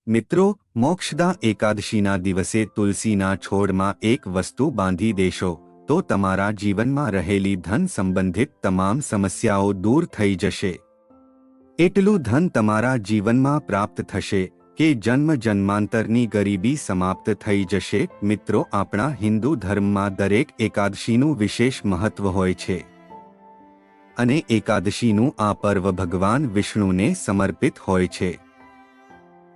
મિત્રો, મોક્ષદા એકાદશીના દિવસે તુલસીના છોડમાં એક વસ્તુ બાંધી દેશો તો તમારા જીવનમાં રહેલી ધન સંબંધિત તમામ સમસ્યાઓ દૂર થઈ જશે. એટલું ધન તમારા જીવનમાં પ્રાપ્ત થશે કે જન્મ જન્માંતરની ગરીબી સમાપ્ત થઈ જશે. મિત્રો, આપણા હિન્દુ ધર્મમાં દરેક એકાદશીનું વિશેષ મહત્વ હોય છે અને એકાદશીનું આ પર્વ ભગવાન વિષ્ણુને સમર્પિત હોય છે.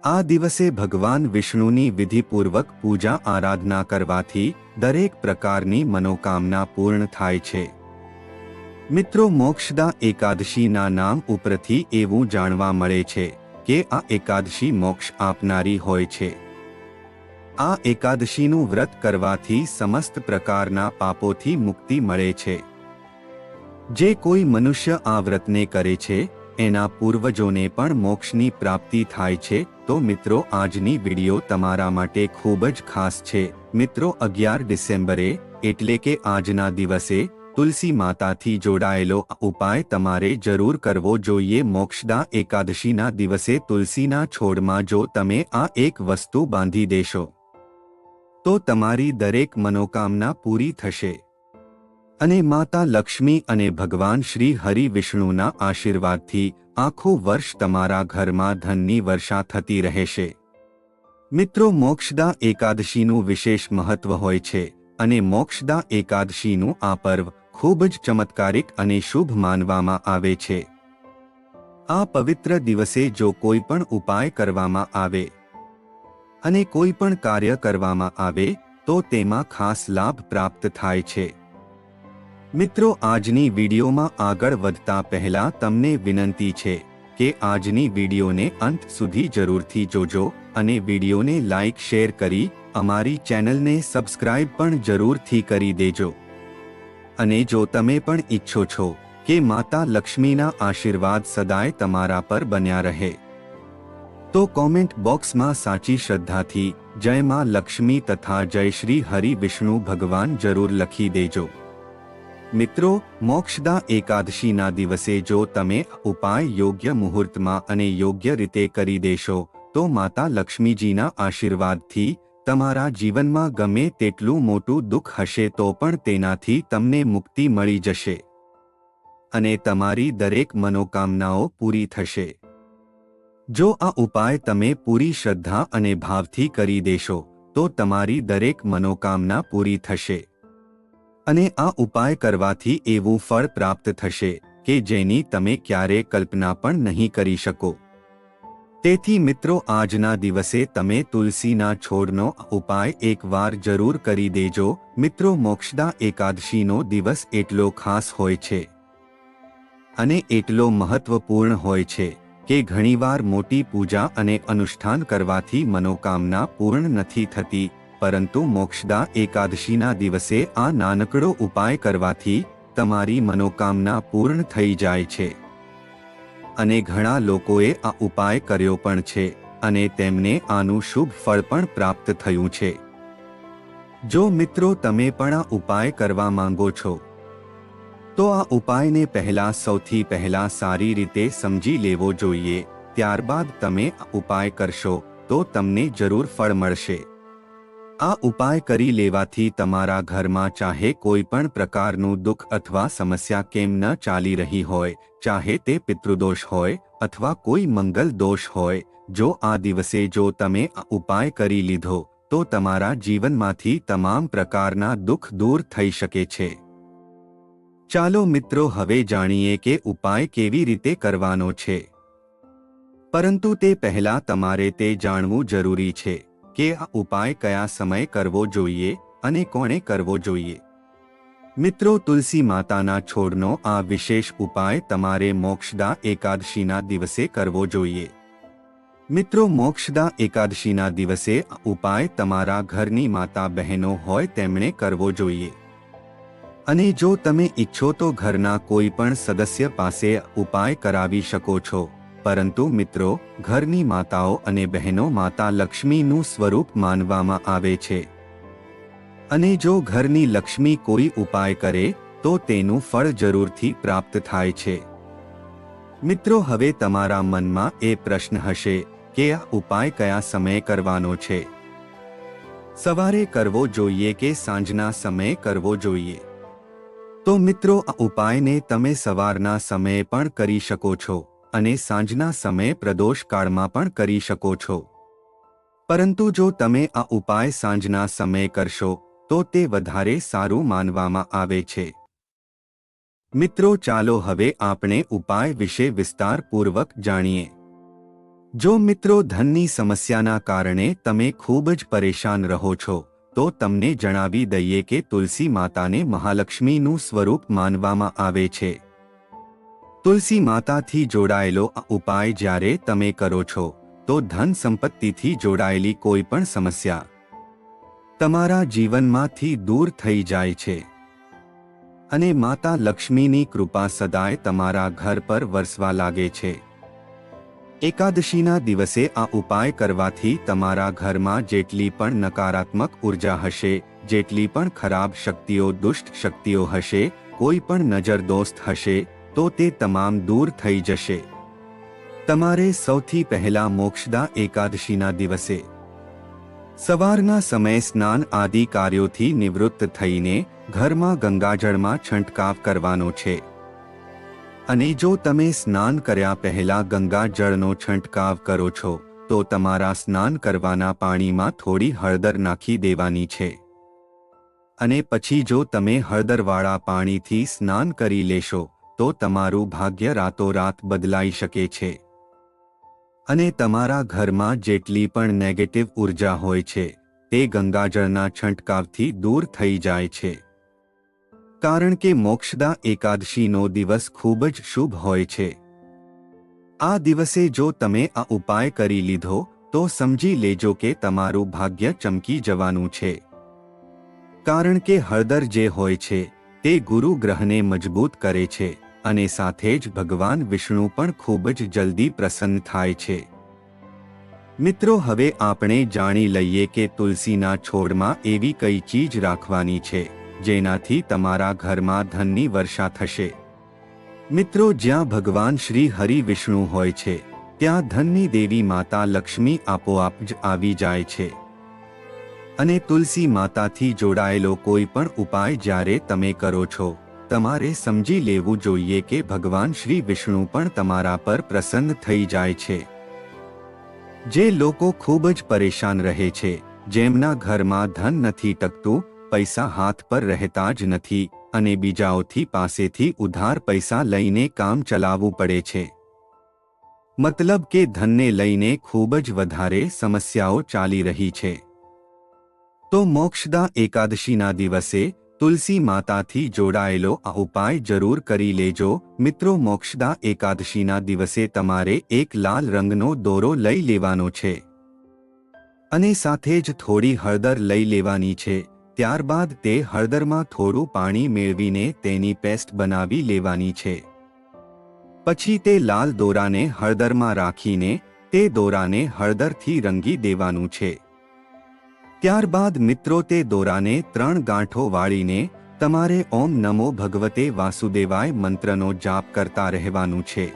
આ દિવસે ભગવાન વિષ્ણુની વિધિપૂર્વક પૂજા આરાધના કરવાથી દરેક પ્રકારની મનોકામના પૂર્ણ થાય છે. મિત્રો, મોક્ષદા એકાદશીના નામ ઉપરથી એવું જાણવા મળે છે કે આ એકાદશી મોક્ષ આપનારી હોય છે. આ એકાદશીનું વ્રત કરવાથી સમસ્ત પ્રકારના પાપોથી મુક્તિ મળે છે. જે કોઈ મનુષ્ય આ વ્રતને કરે છે એના પૂર્વજોને પણ મોક્ષની પ્રાપ્તિ થાય છે. તો મિત્રો, આજની વિડિયો તમારા માટે ખૂબ જ ખાસ છે. મિત્રો, 11 ડિસેમ્બરે એટલે કે આજના દિવસે તુલસી માતાથી જોડાયેલો ઉપાય તમારે જરૂર કરવો જોઈએ. મોક્ષદા એકાદશીના દિવસે તુલસીના છોડમાં જો તમે આ એક વસ્તુ બાંધી દેશો તો તમારી દરેક મનોકામના પૂરી થશે અને માતા લક્ષ્મી અને ભગવાન શ્રી હરિ વિષ્ણુના આશીર્વાદથી આખું વર્ષ તમારા ઘરમાં ધનની વર્ષા થતી રહેશે. મિત્રો, મોક્ષદા એકાદશીનું વિશેષ મહત્વ હોય છે અને મોક્ષદા એકાદશીનું આ પર્વ ખૂબ જ ચમત્કારિક અને શુભ માનવામાં આવે છે. આ પવિત્ર દિવસે જો કોઈ પણ ઉપાય કરવામાં આવે અને કોઈ પણ કાર્ય કરવામાં આવે તો તેમાં ખાસ લાભ પ્રાપ્ત થાય છે. મિત્રો, આજની વિડીયોમાં આગળ વધતા પહેલા તમને વિનંતી છે કે આજની વિડીયોને અંત સુધી જરૂરથી જોજો અને વિડીયોને લાઇક શેર કરી અમારી ચેનલને સબસ્ક્રાઇબ પણ જરૂરથી કરી દેજો. અને જો તમે પણ ઈચ્છો છો કે માતા લક્ષ્મીના આશીર્વાદ સદાય તમારા પર બન્યા રહે તો કોમેન્ટ બોક્સમાં સાચી શ્રદ્ધાથી જય માં લક્ષ્મી તથા જય શ્રી હરિ વિષ્ણુ ભગવાન જરૂર લખી દેજો. મિત્રો, મોક્ષદા એકાદશીના દિવસે જો તમે ઉપાય યોગ્ય મુહૂર્તમાં અને યોગ્ય રીતે કરી દેશો તો માતા લક્ષ્મીજીના આશીર્વાદથી તમારા જીવનમાં ગમે તેટલું મોટું દુઃખ હશે તો પણ તેનાથી તમને મુક્તિ મળી જશે અને તમારી દરેક મનોકામનાઓ પૂરી થશે. જો આ ઉપાય તમે પૂરી શ્રદ્ધા અને ભાવથી કરી દેશો તો તમારી દરેક મનોકામના પૂરી થશે અને આ ઉપાય કરવાથી એવું ફળ પ્રાપ્ત થશે કે જેની તમે ક્યારેય કલ્પના પણ નહીં કરી શકો. તેથી મિત્રો, આજના દિવસે તમે તુલસીના છોડનો ઉપાય એકવાર જરૂર કરી દેજો. મિત્રો, મોક્ષદા એકાદશીનો દિવસ એટલો ખાસ હોય છે અને એટલો મહત્વપૂર્ણ હોય છે કે ઘણીવાર મોટી પૂજા અને અનુષ્ઠાન કરવાથી મનોકામના પૂર્ણ નથી થતી, પરંતુ મોક્ષદા એકાદશીના દિવસે આ નાનકડો ઉપાય કરવાથી તમારી મનોકામના પૂર્ણ થઈ જાય છે. અને ઘણા લોકોએ આ ઉપાય કર્યો પણ છે અને તેમને આનું શુભ ફળ પણ પ્રાપ્ત થયું છે. જો મિત્રો, તમે પણ આ ઉપાય કરવા માંગો છો તો આ ઉપાયને સૌથી પહેલા સારી રીતે સમજી લેવો જોઈએ. ત્યારબાદ તમે આ ઉપાય કરશો તો તમને જરૂર ફળ મળશે. આ ઉપાય કરી લેવાથી તમારા ઘરમાં ચાહે કોઈ પણ પ્રકારનું દુઃખ અથવા સમસ્યા કેમ ન ચાલી રહી હોય, ચાહે તે પિતૃદોષ હોય અથવા કોઈ મંગલ દોષ હોય, જો આ દિવસે જો તમે આ ઉપાય કરી લીધો તો તમારા જીવનમાંથી તમામ પ્રકારના દુઃખ દૂર થઈ શકે છે. ચાલો મિત્રો, હવે જાણીએ કે ઉપાય કેવી રીતે કરવાનો છે. પરંતુ તે પહેલા તમારે તે જાણવું જરૂરી છે કે આ ઉપાય કયા સમયે કરવો જોઈએ અને કોણે કરવો જોઈએ. મિત્રો, તુલસી માતાના છોડનો આ વિશેષ ઉપાય તમારે મોક્ષદા એકાદશીના દિવસે કરવો જોઈએ. મિત્રો, મોક્ષદા એકાદશીના દિવસે આ ઉપાય તમારા ઘરની માતા બહેનો હોય તેમણે કરવો જોઈએ. અને જો તમે ઈચ્છો તો ઘરના કોઈ પણ સદસ્ય પાસે ઉપાય કરાવી શકો છો. પરંતુ મિત્રો, ઘરની માતાઓ અને બહેનો માતા લક્ષ્મીનું સ્વરૂપ માનવામાં આવે છે અને જો ઘરની લક્ષ્મી કોઈ ઉપાય કરે તો તેનું ફળ જરૂરથી પ્રાપ્ત થાય છે. મિત્રો, હવે તમારા મનમાં એ પ્રશ્ન હશે કે આ ઉપાય કયા સમયે કરવાનો છે. સવારે કરવો જોઈએ કે સાંજના સમયે કરવો જોઈએ? તો મિત્રો, આ ઉપાયને તમે સવારના સમયે પણ કરી શકો છો અને સાંજના સમયે પ્રદોષ કાળમાં પણ કરી શકો છો. પરંતુ જો તમે આ ઉપાય સાંજના સમયે કરશો તો તે વધારે સારું માનવામાં આવે છે. મિત્રો, ચાલો હવે આપણે ઉપાય વિશે વિસ્તારપૂર્વક જાણીએ. જો મિત્રો, ધનની સમસ્યાના કારણે તમે ખૂબ જ પરેશાન રહો છો તો તમને જણાવી દઈએ કે તુલસી માતાને મહાલક્ષ્મીનું સ્વરૂપ માનવામાં આવે છે. તુલસી માતાથી જોડાયેલો આ ઉપાય જ્યારે તમે કરો છો તો ધન સંપત્તિથી જોડાયેલી કોઈ પણ સમસ્યા તમારા જીવનમાંથી દૂર થઈ જાય છે અને માતા લક્ષ્મીની કૃપા સદાય તમારા ઘર પર વરસવા લાગે છે. એકાદશીના દિવસે આ ઉપાય કરવાથી તમારા ઘરમાં જેટલી પણ નકારાત્મક ઉર્જા હશે, જેટલી પણ ખરાબ શક્તિઓ, દુષ્ટ શક્તિઓ હશે, કોઈ પણ નજરદોસ્ત હશે તો તે તમામ દૂર થઈ જશે. તમારે સૌથી પહેલા મોક્ષદા એકાદશીના દિવસે સવારના સમયે સ્નાન આદિ કાર્યોથી નિવૃત્ત થઈને ઘરમાં ગંગાજળમાં છંટકાવ કરવાનો છે. અને જો તમે સ્નાન કર્યા પહેલા ગંગા જળનો છંટકાવ કરો છો તો તમારા સ્નાન કરવાના પાણીમાં થોડી હળદર નાખી દેવાની છે. અને પછી જો તમે હળદરવાળા પાણીથી સ્નાન કરી લેશો તો તમારું ભાગ્ય રાતોરાત બદલાઈ શકે છે અને તમારા ઘરમાં જેટલી પણ નેગેટિવ ઉર્જા હોય છે તે ગંગાજળના છંટકાવથી દૂર થઈ જાય છે. કારણ કે મોક્ષદા એકાદશીનો દિવસ ખૂબ જ શુભ હોય છે. આ દિવસે જો તમે આ ઉપાય કરી લીધો તો સમજી લેજો કે તમારું ભાગ્ય ચમકી જવાનું છે. કારણ કે હળદર જે હોય છે તે ગુરુ ગ્રહને મજબૂત કરે છે અને સાથે જ ભગવાન વિષ્ણુ પણ ખૂબ જ જલ્દી પ્રસન્ન થાય છે. મિત્રો, હવે આપણે જાણી લઈએ કે તુલસીના છોડમાં એવી કઈ ચીજ રાખવાની છે જેનાથી તમારા ઘરમાં ધનની વર્ષા થશે. મિત્રો, જ્યાં ભગવાન શ્રી હરિ વિષ્ણુ હોય છે ત્યાં ધનની દેવી માતા લક્ષ્મી આપોઆપ જ આવી જાય છે. અને તુલસી માતાથી જોડાયેલો કોઈ પણ ઉપાય જ્યારે તમે કરો છો તમારે સમજી લેવું જોઈએ કે ભગવાન શ્રી વિષ્ણુ પણ તમારા પર પ્રસન્ન થઈ જાય છે. જે લોકો ખૂબ જ પરેશાન રહે છે, જેમના ઘરમાં ધન નથી ટકતું, પૈસા હાથ પર રહેતા જ નથી અને બીજાઓથી પાસેથી ઉધાર પૈસા લઈને કામ ચલાવવું પડે છે, મતલબ કે ધનને લઈને ખૂબ જ વધારે સમસ્યાઓ ચાલી રહી છે, તો મોક્ષદા એકાદશીના દિવસે તુલસી માતાથી જોડાયેલો આ ઉપાય જરૂર કરી લેજો. મિત્રો, મોક્ષદા એકાદશીના દિવસે તમારે એક લાલ રંગનો દોરો લઈ લેવાનો છે અને સાથે જ થોડી હળદર લઈ લેવાની છે. ત્યારબાદ તે હળદરમાં થોડું પાણી મેળવીને તેની પેસ્ટ બનાવી લેવાની છે. પછી તે લાલ દોરાને હળદરમાં રાખીને તે દોરાને હળદરથી રંગી દેવાનું છે. ત્યારબાદ મિત્રો, તે દોરાને 3 ગાંઠો વાળીને તમારે ઓમ નમો ભગવતે વાસુદેવાય મંત્રનો જાપ કરતા રહેવાનું છે.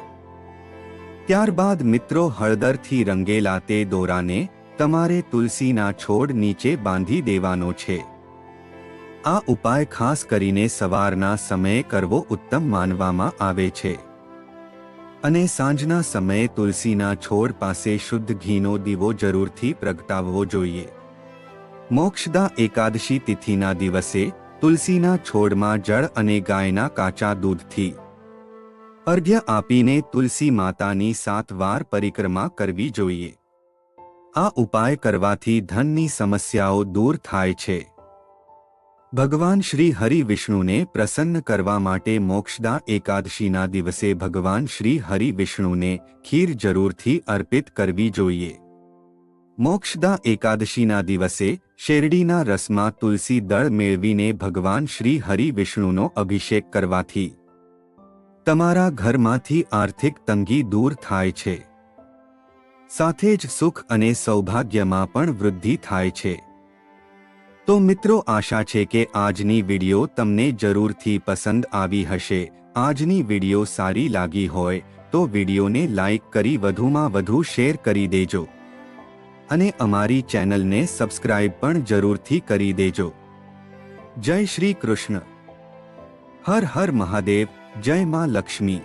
ત્યારબાદ મિત્રો, હળદરથી રંગેલા તે દોરાને તમારે તુલસીના છોડ નીચે બાંધી દેવાનો છે. આ ઉપાય ખાસ કરીને સવારના સમયે કરવો ઉત્તમ માનવામાં આવે છે અને સાંજના સમયે તુલસીના છોડ પાસે શુદ્ધ ઘીનો દીવો જરૂરથી પ્રગટાવવો જોઈએ. મોક્ષદા એકાદશી તિથિના દિવસે તુલસીના છોડમાં જળ અને ગાયના કાચા દૂધથી અર્ઘ્ય આપીને તુલસી માતાની 7 વાર પરિક્રમા કરવી જોઈએ. આ ઉપાય કરવાથી ધનની સમસ્યાઓ દૂર થાય છે. ભગવાન શ્રી હરિ વિષ્ણુને પ્રસન્ન કરવા માટે મોક્ષદા એકાદશીના દિવસે ભગવાન શ્રી હરિ વિષ્ણુને ખીર જરૂરથી અર્પિત કરવી જોઈએ. મોક્ષદા એકાદશીના દિવસે શેરડીના રસમાં તુલસી દળ મેળવીને ભગવાન શ્રી હરિ વિષ્ણુનો અભિષેક કરવાથી તમારા ઘરમાંથી આર્થિક તંગી દૂર થાય છે. સાથે જ સુખ અને સૌભાગ્યમાં પણ વૃદ્ધિ થાય છે. તો મિત્રો, આશા છે કે આજની વિડિયો તમને જરૂરથી પસંદ આવી હશે. આજની વિડિયો સારી લાગી હોય તો વિડીયોને લાઈક કરી વધુમાં વધુ શેર કરી દેજો અને અમારી ચેનલને સબસ્ક્રાઇબ પણ જરૂરથી કરી દેજો। જય શ્રી કૃષ્ણ। હર હર મહાદેવ। જય માં લક્ષ્મી।